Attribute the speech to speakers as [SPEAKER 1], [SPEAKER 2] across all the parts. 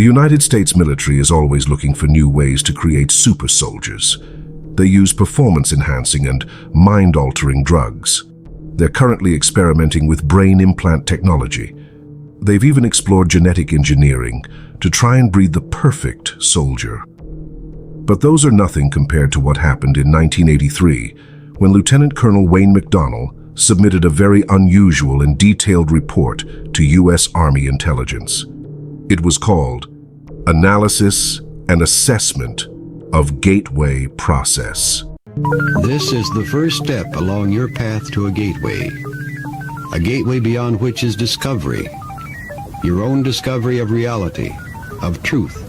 [SPEAKER 1] The United States military is always looking for new ways to create super soldiers. They use performance-enhancing and mind-altering drugs. They're currently experimenting with brain implant technology. They've even explored genetic engineering to try and breed the perfect soldier. But those are nothing compared to what happened in 1983, when Lieutenant Colonel Wayne McDonnell submitted a very unusual and detailed report to U.S. Army intelligence. It was called Analysis and Assessment of Gateway Process.
[SPEAKER 2] This is the first step along your path to a gateway beyond which is discovery, your own discovery of reality, of truth,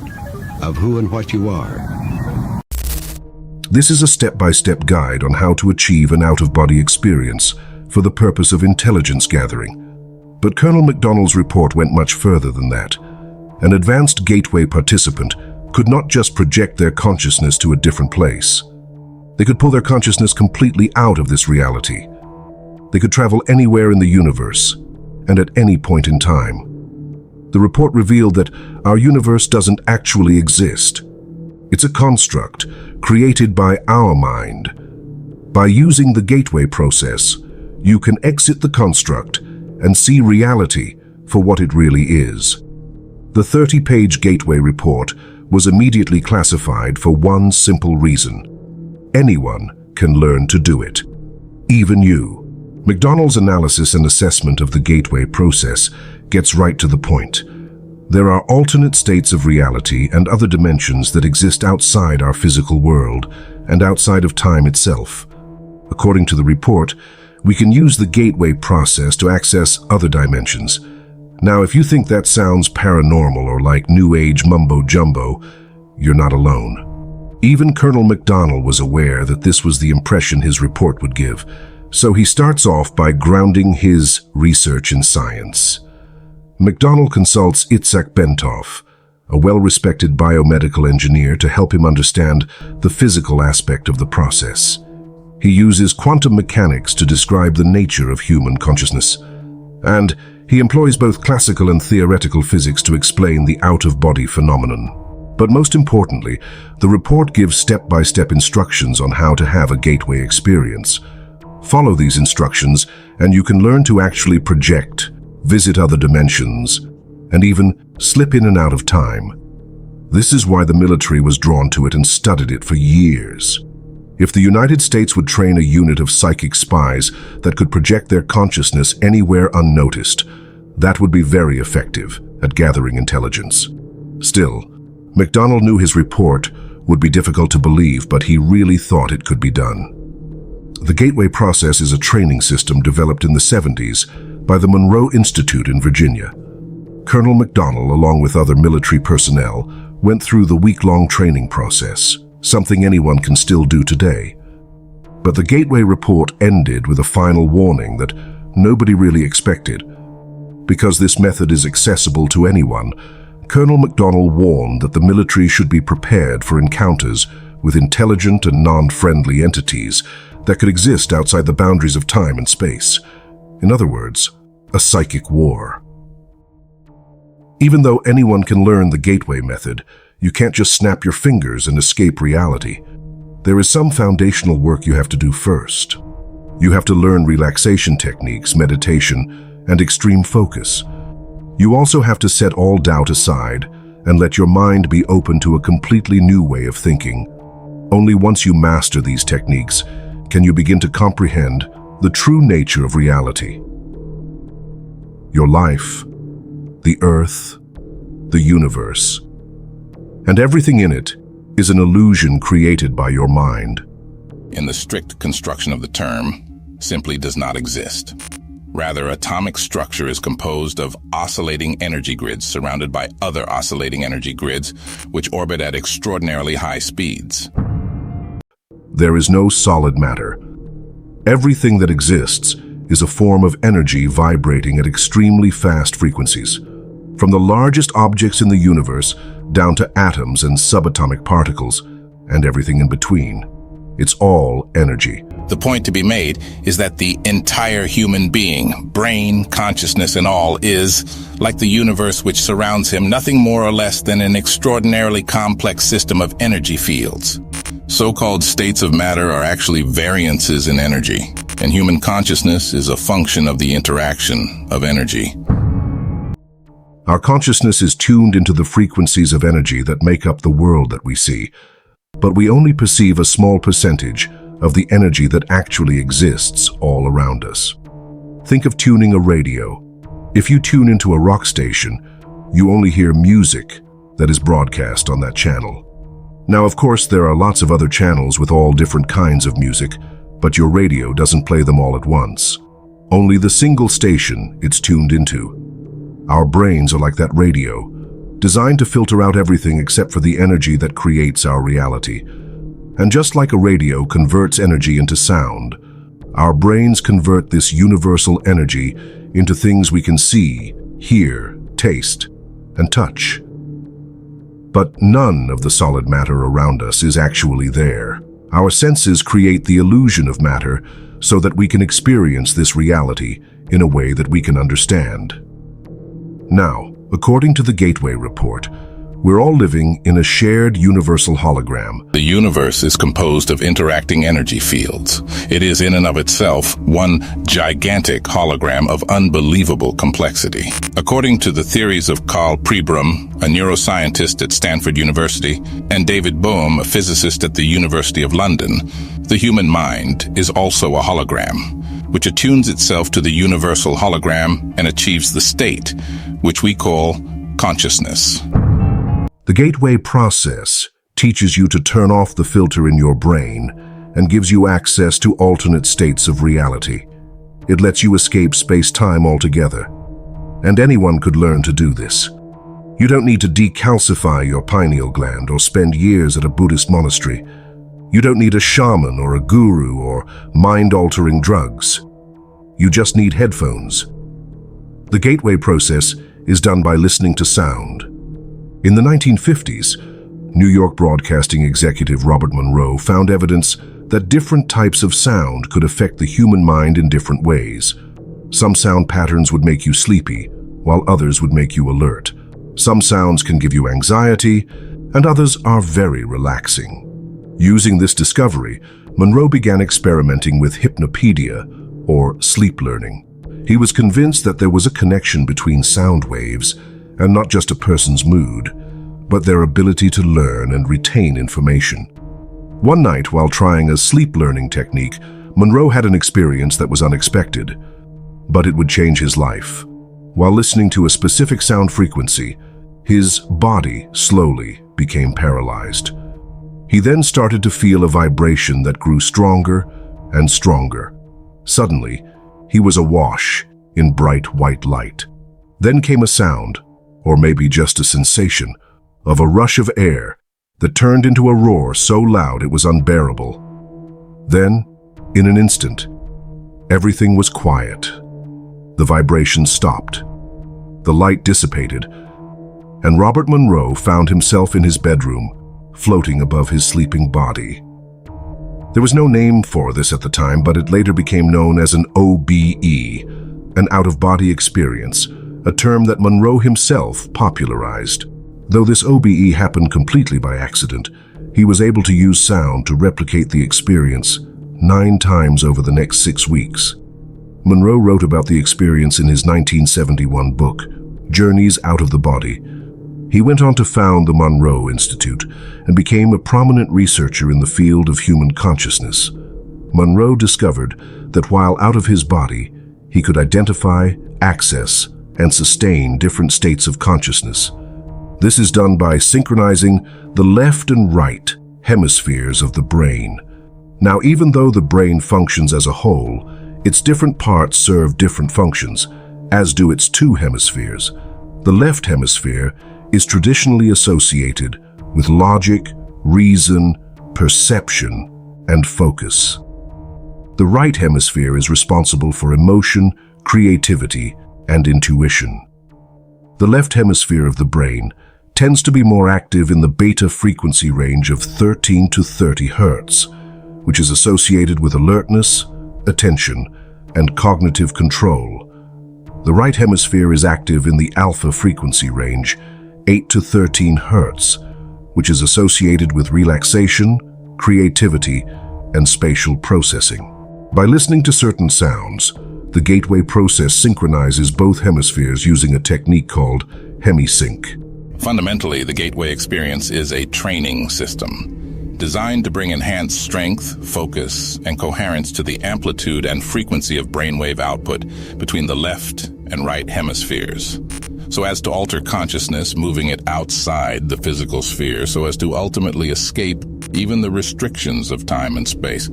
[SPEAKER 2] of who and what you are.
[SPEAKER 1] This is a step-by-step guide on how to achieve an out-of-body experience for the purpose of intelligence gathering. But Colonel McDonnell's report went much further than that. An advanced gateway participant could not just project their consciousness to a different place. They could pull their consciousness completely out of this reality. They could travel anywhere in the universe and at any point in time. The report revealed that our universe doesn't actually exist. It's a construct created by our mind. By using the gateway process, you can exit the construct and see reality for what it really is. The 30-page gateway report was immediately classified for one simple reason. Anyone can learn to do it. Even you. McDonnell's analysis and assessment of the gateway process gets right to the point. There are alternate states of reality and other dimensions that exist outside our physical world and outside of time itself. According to the report, we can use the gateway process to access other dimensions. Now, if you think that sounds paranormal or like New Age mumbo-jumbo, you're not alone. Even Colonel McDonnell was aware that this was the impression his report would give, so he starts off by grounding his research in science. McDonnell consults Itzhak Bentov, a well-respected biomedical engineer, to help him understand the physical aspect of the process. He uses quantum mechanics to describe the nature of human consciousness, and he employs both classical and theoretical physics to explain the out-of-body phenomenon. But most importantly, the report gives step-by-step instructions on how to have a gateway experience. Follow these instructions, and you can learn to actually project, visit other dimensions, and even slip in and out of time. This is why the military was drawn to it and studied it for years. If the United States would train a unit of psychic spies that could project their consciousness anywhere unnoticed, that would be very effective at gathering intelligence. Still, McDonnell knew his report would be difficult to believe, but he really thought it could be done. The Gateway Process is a training system developed in the 70s by the Monroe Institute in Virginia. Colonel McDonnell, along with other military personnel, went through the week-long training process, something anyone can still do today. But the Gateway report ended with a final warning that nobody really expected. Because this method is accessible to anyone, Colonel McDonnell warned that the military should be prepared for encounters with intelligent and non-friendly entities that could exist outside the boundaries of time and space. In other words, a psychic war. Even though anyone can learn the Gateway method, you can't just snap your fingers and escape reality. There is some foundational work you have to do first. You have to learn relaxation techniques, meditation, and extreme focus. You also have to set all doubt aside and let your mind be open to a completely new way of thinking. Only once you master these techniques can you begin to comprehend the true nature of reality. Your life, the earth, the universe, and everything in it is an illusion created by your mind.
[SPEAKER 3] In the strict construction of the term, simply does not exist. Rather, atomic structure is composed of oscillating energy grids surrounded by other oscillating energy grids which orbit at extraordinarily high speeds.
[SPEAKER 1] There is no solid matter. Everything that exists is a form of energy vibrating at extremely fast frequencies, from the largest objects in the universe down to atoms and subatomic particles, and everything in between. It's all energy.
[SPEAKER 3] The point to be made is that the entire human being, brain, consciousness, and all, is, like the universe which surrounds him, nothing more or less than an extraordinarily complex system of energy fields. So-called states of matter are actually variances in energy, and human consciousness is a function of the interaction of energy.
[SPEAKER 1] Our consciousness is tuned into the frequencies of energy that make up the world that we see, but we only perceive a small percentage of the energy that actually exists all around us. Think of tuning a radio. If you tune into a rock station, you only hear music that is broadcast on that channel. Now, of course, there are lots of other channels with all different kinds of music, but your radio doesn't play them all at once. Only the single station it's tuned into. Our brains are like that radio, designed to filter out everything except for the energy that creates our reality. And just like a radio converts energy into sound, our brains convert this universal energy into things we can see, hear, taste, and touch. But none of the solid matter around us is actually there. Our senses create the illusion of matter so that we can experience this reality in a way that we can understand. Now, according to the Gateway Report, we're all living in a shared universal hologram.
[SPEAKER 3] The universe is composed of interacting energy fields. It is in and of itself one gigantic hologram of unbelievable complexity. According to the theories of Carl Pribram, a neuroscientist at Stanford University, and David Bohm, a physicist at the University of London, the human mind is also a hologram, which attunes itself to the universal hologram and achieves the state, which we call consciousness.
[SPEAKER 1] The Gateway process teaches you to turn off the filter in your brain and gives you access to alternate states of reality. It lets you escape space-time altogether. And anyone could learn to do this. You don't need to decalcify your pineal gland or spend years at a Buddhist monastery. You don't need a shaman or a guru or mind-altering drugs. You just need headphones. The Gateway process is done by listening to sound. In the 1950s, New York broadcasting executive Robert Monroe found evidence that different types of sound could affect the human mind in different ways. Some sound patterns would make you sleepy, while others would make you alert. Some sounds can give you anxiety, and others are very relaxing. Using this discovery, Monroe began experimenting with hypnopedia, or sleep learning. He was convinced that there was a connection between sound waves and not just a person's mood, but their ability to learn and retain information. One night, while trying a sleep learning technique, Monroe had an experience that was unexpected, but it would change his life. While listening to a specific sound frequency, his body slowly became paralyzed. He then started to feel a vibration that grew stronger and stronger. Suddenly, he was awash in bright white light. Then came a sound, or maybe just a sensation, of a rush of air that turned into a roar so loud it was unbearable. Then, in an instant, everything was quiet. The vibration stopped. The light dissipated, and Robert Monroe found himself in his bedroom, floating above his sleeping body. There was no name for this at the time, but it later became known as an OBE, an out-of-body experience, a term that Monroe himself popularized. Though this OBE happened completely by accident, he was able to use sound to replicate the experience 9 times over the next 6 weeks. Monroe wrote about the experience in his 1971 book, Journeys Out of the Body. He went on to found the Monroe Institute and became a prominent researcher in the field of human consciousness. Monroe discovered that while out of his body, he could identify, access, and sustain different states of consciousness. This is done by synchronizing the left and right hemispheres of the brain. Now, even though the brain functions as a whole, its different parts serve different functions, as do its 2 hemispheres. The left hemisphere is traditionally associated with logic, reason, perception, and focus. The right hemisphere is responsible for emotion, creativity, and intuition. The left hemisphere of the brain tends to be more active in the beta frequency range of 13 to 30 Hertz, which is associated with alertness, attention, and cognitive control. The right hemisphere is active in the alpha frequency range, 8 to 13 Hz, which is associated with relaxation, creativity, and spatial processing. By listening to certain sounds, the gateway process synchronizes both hemispheres using a technique called hemisync.
[SPEAKER 3] Fundamentally, the gateway experience is a training system designed to bring enhanced strength, focus, and coherence to the amplitude and frequency of brainwave output between the left and right hemispheres, so as to alter consciousness, moving it outside the physical sphere so as to ultimately escape even the restrictions of time and space.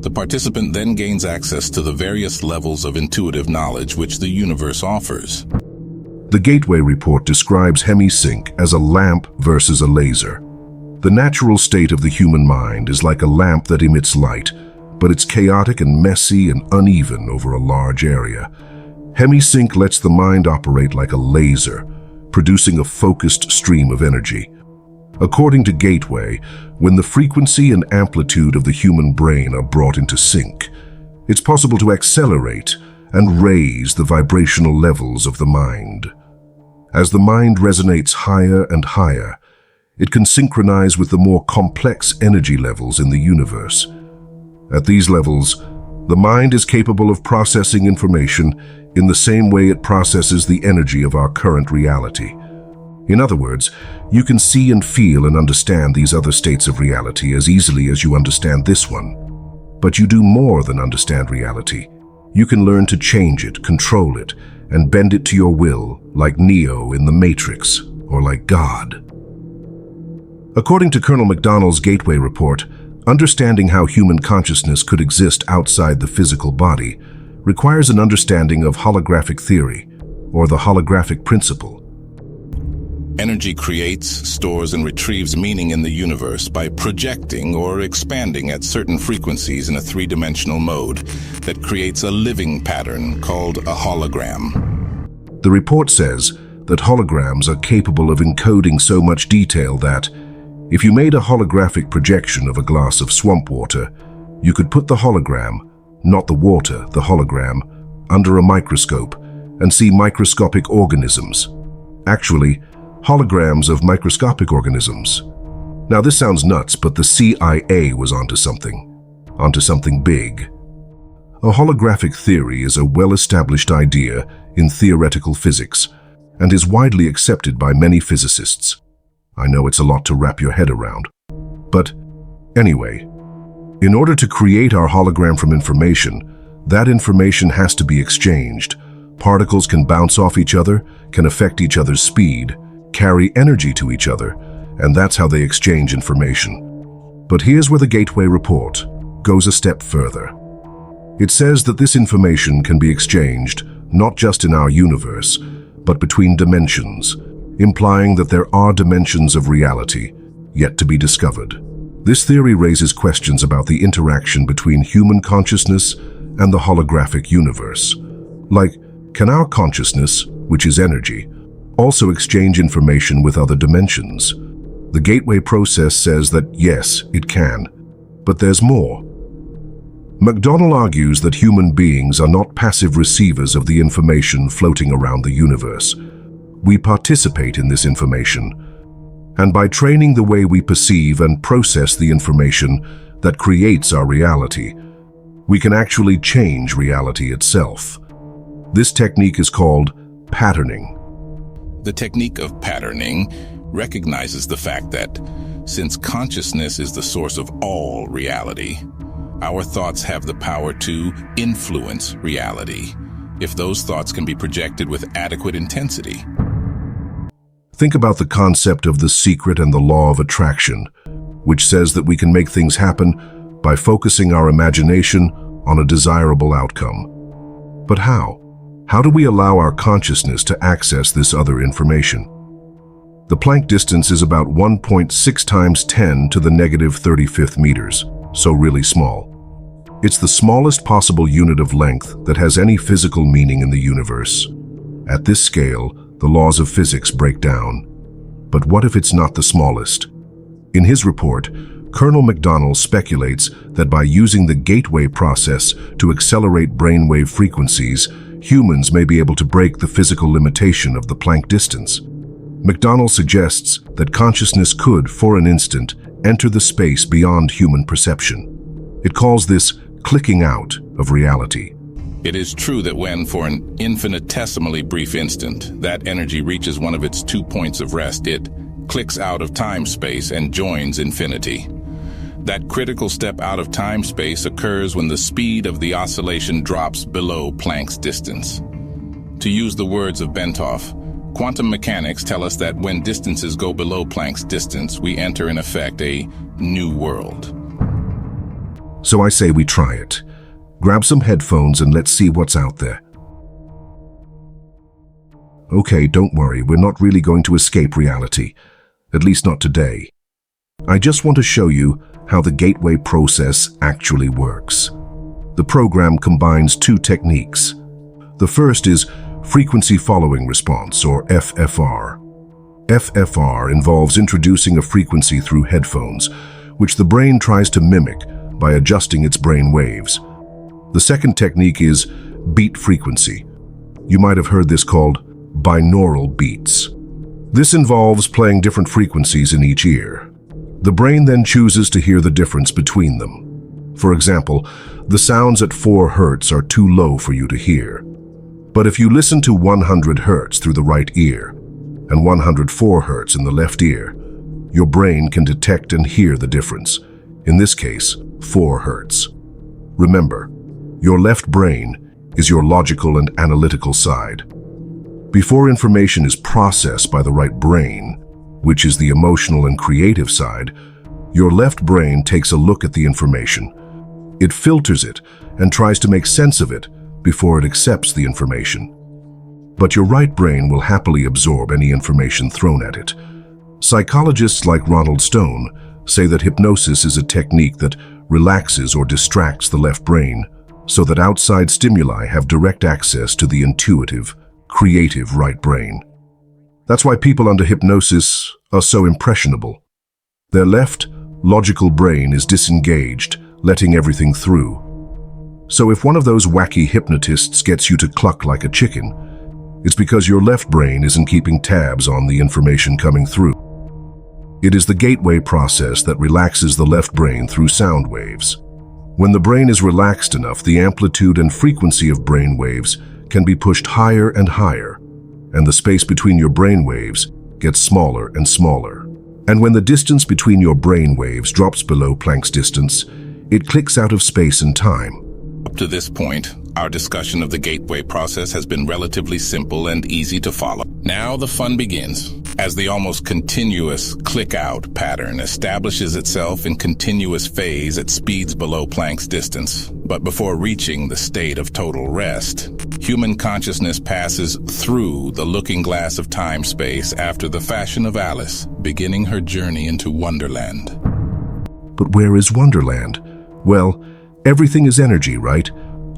[SPEAKER 3] The participant then gains access to the various levels of intuitive knowledge which the universe offers.
[SPEAKER 1] The Gateway Report describes hemisync as a lamp versus a laser. The natural state of the human mind is like a lamp that emits light, but it's chaotic and messy and uneven over a large area. Hemisync lets the mind operate like a laser, producing a focused stream of energy. According to Gateway, when the frequency and amplitude of the human brain are brought into sync, it's possible to accelerate and raise the vibrational levels of the mind. As the mind resonates higher and higher, it can synchronize with the more complex energy levels in the universe. At these levels, the mind is capable of processing information in the same way it processes the energy of our current reality. In other words, you can see and feel and understand these other states of reality as easily as you understand this one. But you do more than understand reality. You can learn to change it, control it, and bend it to your will, like Neo in the Matrix, or like God. According to Colonel McDonnell's Gateway Report, understanding how human consciousness could exist outside the physical body requires an understanding of holographic theory, or the holographic principle.
[SPEAKER 3] Energy creates, stores, and retrieves meaning in the universe by projecting or expanding at certain frequencies in a three-dimensional mode that creates a living pattern called a hologram.
[SPEAKER 1] The report says that holograms are capable of encoding so much detail that, if you made a holographic projection of a glass of swamp water, you could put the hologram, not the water, the hologram, under a microscope and see microscopic organisms. Actually, holograms of microscopic organisms. Now this sounds nuts, but the CIA was onto something big. A holographic theory is a well-established idea in theoretical physics and is widely accepted by many physicists. I know it's a lot to wrap your head around. But anyway, in order to create our hologram from information, that information has to be exchanged. Particles can bounce off each other, can affect each other's speed, carry energy to each other, and that's how they exchange information. But here's where the Gateway Report goes a step further. It says that this information can be exchanged not just in our universe, but between dimensions, implying that there are dimensions of reality yet to be discovered. This theory raises questions about the interaction between human consciousness and the holographic universe. Like, can our consciousness, which is energy, also exchange information with other dimensions? The Gateway process says that yes, it can, but there's more. McDonnell argues that human beings are not passive receivers of the information floating around the universe. We participate in this information, and by training the way we perceive and process the information that creates our reality, we can actually change reality itself. This technique is called patterning.
[SPEAKER 3] The technique of patterning recognizes the fact that, since consciousness is the source of all reality, our thoughts have the power to influence reality, if those thoughts can be projected with adequate intensity.
[SPEAKER 1] Think about the concept of the secret and the law of attraction, which says that we can make things happen by focusing our imagination on a desirable outcome. But how? How do we allow our consciousness to access this other information? The Planck distance is about 1.6 times 10 to the negative 35th meters, so really small. It's the smallest possible unit of length that has any physical meaning in the universe. At this scale, the laws of physics break down. But what if it's not the smallest? In his report, Colonel McDonnell speculates that by using the gateway process to accelerate brainwave frequencies, humans may be able to break the physical limitation of the Planck distance. McDonnell suggests that consciousness could, for an instant, enter the space beyond human perception. It calls this clicking out of reality.
[SPEAKER 3] It is true that when, for an infinitesimally brief instant, that energy reaches one of its 2 points of rest, it clicks out of time-space and joins infinity. That critical step out of time-space occurs when the speed of the oscillation drops below Planck's distance. To use the words of Bentoff, quantum mechanics tell us that when distances go below Planck's distance, we enter, in effect, a new world.
[SPEAKER 1] So I say we try it. Grab some headphones and let's see what's out there. Okay, don't worry, we're not really going to escape reality. At least not today. I just want to show you how the gateway process actually works. The program combines two techniques. The first is frequency following response, or FFR. FFR involves introducing a frequency through headphones, which the brain tries to mimic by adjusting its brain waves. The second technique is beat frequency. You might have heard this called binaural beats. This involves playing different frequencies in each ear. The brain then chooses to hear the difference between them. For example, the sounds at 4 Hz are too low for you to hear. But if you listen to 100 Hz through the right ear and 104 Hz in the left ear, your brain can detect and hear the difference. In this case, 4 Hz. Remember, your left brain is your logical and analytical side. Before information is processed by the right brain, which is the emotional and creative side, your left brain takes a look at the information. It filters it and tries to make sense of it before it accepts the information. But your right brain will happily absorb any information thrown at it. Psychologists like Ronald Stone say that hypnosis is a technique that relaxes or distracts the left brain so that outside stimuli have direct access to the intuitive, creative right brain. That's why people under hypnosis are so impressionable. Their left, logical brain is disengaged, letting everything through. So if one of those wacky hypnotists gets you to cluck like a chicken, it's because your left brain isn't keeping tabs on the information coming through. It is the gateway process that relaxes the left brain through sound waves. When the brain is relaxed enough, the amplitude and frequency of brain waves can be pushed higher and higher, and the space between your brain waves gets smaller and smaller. And when the distance between your brain waves drops below Planck's distance, it clicks out of space and time.
[SPEAKER 3] Up to this point, our discussion of the gateway process has been relatively simple and easy to follow. Now the fun begins, as the almost continuous click-out pattern establishes itself in continuous phase at speeds below Planck's distance. But before reaching the state of total rest, human consciousness passes through the looking glass of time-space after the fashion of Alice, beginning her journey into Wonderland.
[SPEAKER 1] But where is Wonderland? Well, everything is energy, right?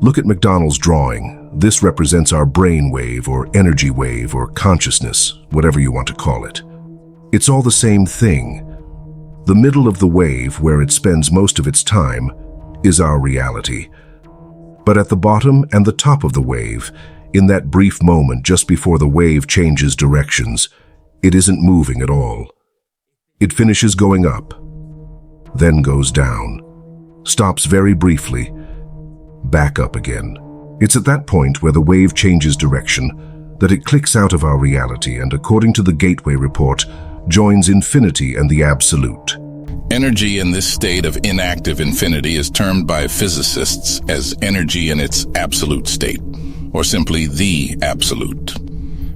[SPEAKER 1] Look at McDonnell's drawing. This represents our brain wave or energy wave or consciousness, whatever you want to call it. It's all the same thing. The middle of the wave, where it spends most of its time, is our reality. But at the bottom and the top of the wave, in that brief moment just before the wave changes directions, it isn't moving at all. It finishes going up, then goes down, stops very briefly, back up again. It's at that point where the wave changes direction that it clicks out of our reality and, according to the Gateway Report, joins infinity and the absolute.
[SPEAKER 3] Energy in this state of inactive infinity is termed by physicists as energy in its absolute state, or simply the absolute.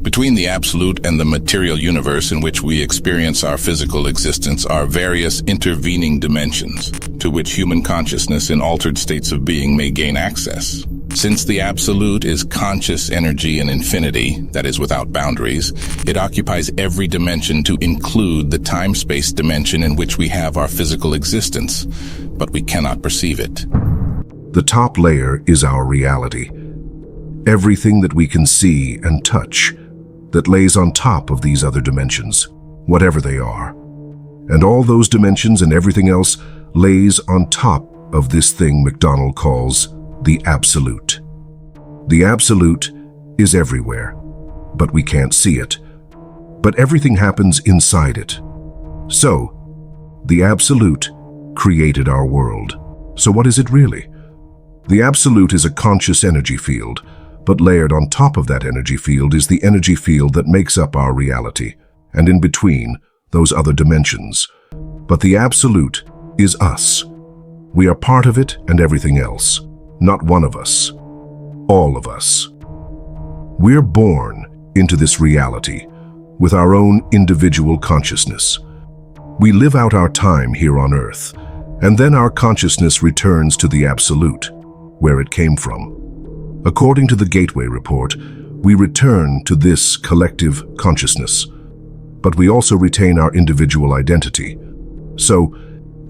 [SPEAKER 3] Between the absolute and the material universe in which we experience our physical existence are various intervening dimensions to which human consciousness in altered states of being may gain access. Since the absolute is conscious energy in infinity, that is without boundaries, it occupies every dimension to include the time-space dimension in which we have our physical existence, but we cannot perceive it.
[SPEAKER 1] The top layer is our reality. Everything that we can see and touch that lays on top of these other dimensions, whatever they are. And all those dimensions and everything else lays on top of this thing McDonnell calls the Absolute. The Absolute is everywhere, but we can't see it. But everything happens inside it. So, the Absolute created our world. So what is it really? The Absolute is a conscious energy field, but layered on top of that energy field is the energy field that makes up our reality, and in between, those other dimensions. But the Absolute is us. We are part of it and everything else. Not one of us. All of us. We're born into this reality with our own individual consciousness. We live out our time here on Earth, and then our consciousness returns to the Absolute, where it came from. According to the Gateway Report, we return to this collective consciousness, but we also retain our individual identity. So,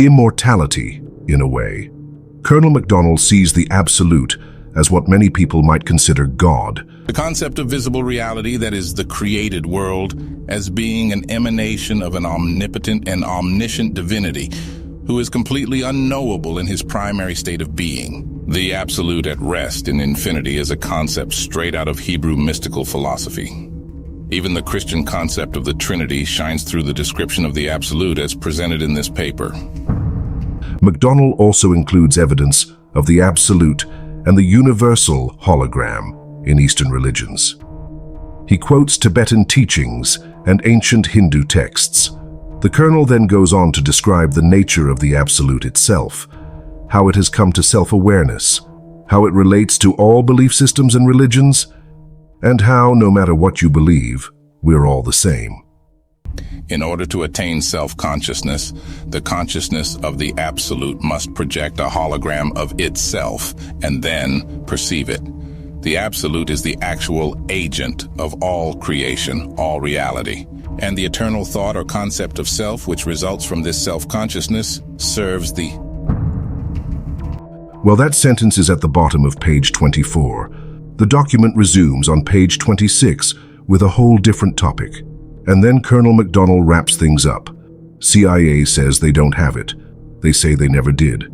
[SPEAKER 1] immortality, in a way. Colonel McDonnell sees the Absolute as what many people might consider God.
[SPEAKER 3] The concept of visible reality, that is the created world, as being an emanation of an omnipotent and omniscient divinity who is completely unknowable in his primary state of being. The Absolute at rest in infinity is a concept straight out of Hebrew mystical philosophy. Even the Christian concept of the Trinity shines through the description of the Absolute as presented in this paper.
[SPEAKER 1] McDonnell also includes evidence of the Absolute and the universal hologram in Eastern religions. He quotes Tibetan teachings and ancient Hindu texts. The Colonel then goes on to describe the nature of the Absolute itself, how it has come to self-awareness, how it relates to all belief systems and religions, and how, no matter what you believe, we're all the same.
[SPEAKER 3] In order to attain self-consciousness, the consciousness of the Absolute must project a hologram of itself and then perceive it. The Absolute is the actual agent of all creation, all reality. And the eternal thought or concept of self, which results from this self-consciousness, serves the...
[SPEAKER 1] Well, that sentence is at the bottom of page 24. The document resumes on page 26 with a whole different topic. And then Colonel McDonnell wraps things up. CIA says they don't have it. They say they never did.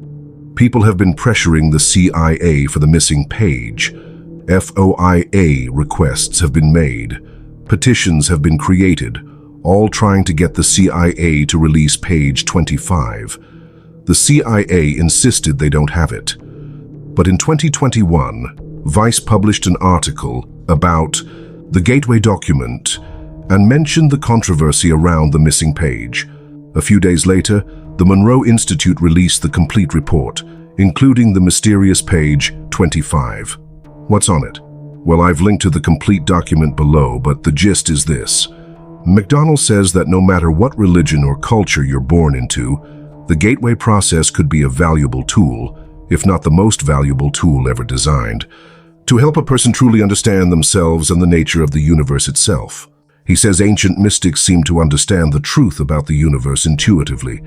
[SPEAKER 1] People have been pressuring the CIA for the missing page. FOIA requests have been made. Petitions have been created, all trying to get the CIA to release page 25. The CIA insisted they don't have it. But in 2021, Vice published an article about the Gateway document and mentioned the controversy around the missing page. A few days later, the Monroe Institute released the complete report, including the mysterious page 25. What's on it? Well, I've linked to the complete document below, but the gist is this. McDonnell says that no matter what religion or culture you're born into, the Gateway process could be a valuable tool, if not the most valuable tool ever designed, to help a person truly understand themselves and the nature of the universe itself. He says ancient mystics seem to understand the truth about the universe intuitively,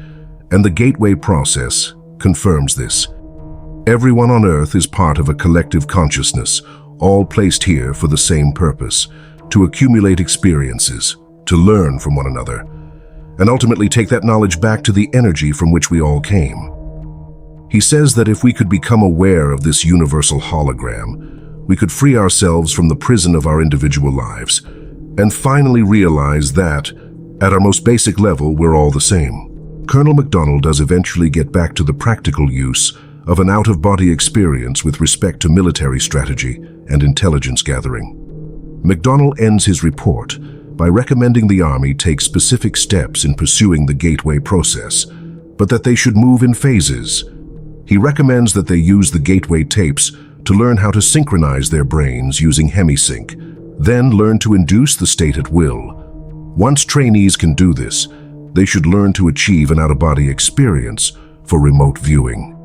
[SPEAKER 1] and the Gateway process confirms this. Everyone on Earth is part of a collective consciousness, all placed here for the same purpose, to accumulate experiences, to learn from one another, and ultimately take that knowledge back to the energy from which we all came. He says that if we could become aware of this universal hologram, we could free ourselves from the prison of our individual lives, and finally realize that, at our most basic level, we're all the same. Colonel McDonnell does eventually get back to the practical use of an out-of-body experience with respect to military strategy and intelligence gathering. McDonnell ends his report by recommending the Army take specific steps in pursuing the Gateway process, but that they should move in phases. He recommends that they use the Gateway tapes to learn how to synchronize their brains using hemisync, then learn to induce the state at will. Once trainees can do this, they should learn to achieve an out-of-body experience for remote viewing.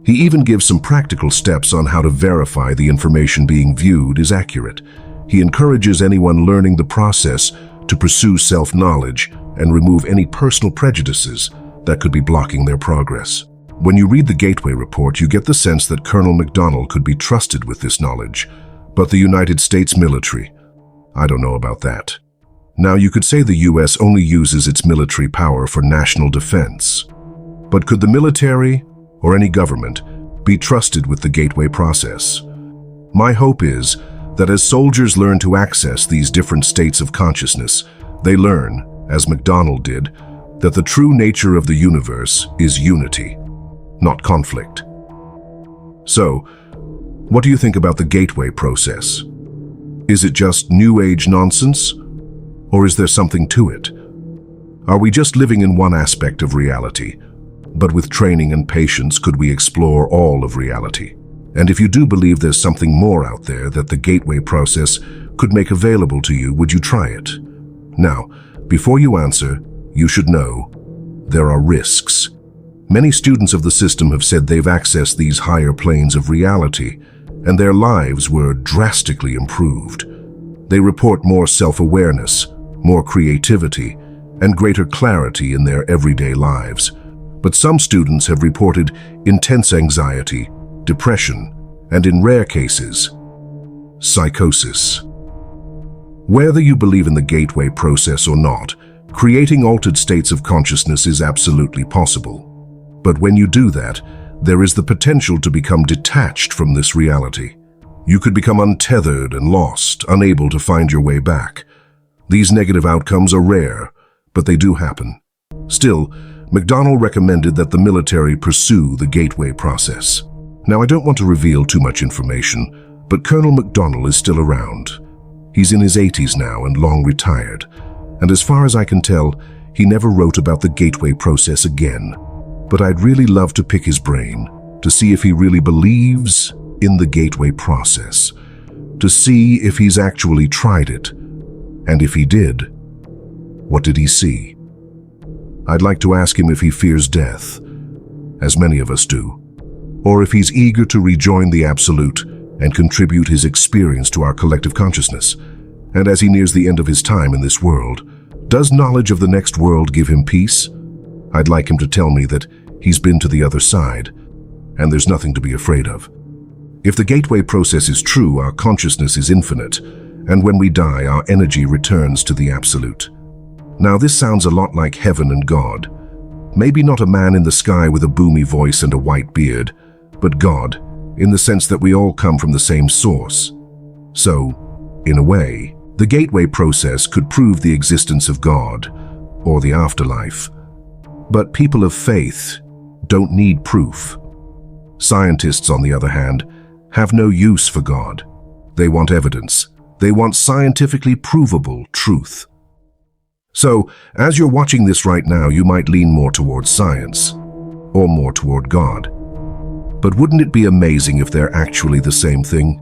[SPEAKER 1] He even gives some practical steps on how to verify the information being viewed is accurate. He encourages anyone learning the process to pursue self-knowledge and remove any personal prejudices that could be blocking their progress. When you read the Gateway report, you get the sense that Colonel McDonnell could be trusted with this knowledge. But the United States military, I don't know about that. Now, you could say the US only uses its military power for national defense. But could the military, or any government, be trusted with the gateway process? My hope is that as soldiers learn to access these different states of consciousness, they learn, as McDonnell did, that the true nature of the universe is unity, not conflict. So, what do you think about the gateway process? Is it just New Age nonsense? Or is there something to it? Are we just living in one aspect of reality? But with training and patience, could we explore all of reality? And if you do believe there's something more out there that the gateway process could make available to you, would you try it? Now, before you answer, you should know there are risks. Many students of the system have said they've accessed these higher planes of reality, and their lives were drastically improved. They report more self-awareness, more creativity, and greater clarity in their everyday lives. But some students have reported intense anxiety, depression, and in rare cases, psychosis. Whether you believe in the gateway process or not, creating altered states of consciousness is absolutely possible. But when you do that, there is the potential to become detached from this reality. You could become untethered and lost, unable to find your way back. These negative outcomes are rare, but they do happen. Still, McDonnell recommended that the military pursue the gateway process. Now, I don't want to reveal too much information, but Colonel McDonnell is still around. He's in his 80s now and long retired, and as far as I can tell, he never wrote about the gateway process again. But I'd really love to pick his brain, to see if he really believes in the gateway process, to see if he's actually tried it, and if he did, what did he see? I'd like to ask him if he fears death, as many of us do, or if he's eager to rejoin the Absolute and contribute his experience to our collective consciousness. And as he nears the end of his time in this world, does knowledge of the next world give him peace? I'd like him to tell me that he's been to the other side, and there's nothing to be afraid of. If the gateway process is true, our consciousness is infinite, and when we die, our energy returns to the Absolute. Now, this sounds a lot like heaven and God. Maybe not a man in the sky with a boomy voice and a white beard, but God, in the sense that we all come from the same source. So, in a way, the gateway process could prove the existence of God, or the afterlife. But people of faith don't need proof. Scientists, on the other hand, have no use for God. They want evidence. They want scientifically provable truth. So, as you're watching this right now, you might lean more towards science, or more toward God. But wouldn't it be amazing if they're actually the same thing?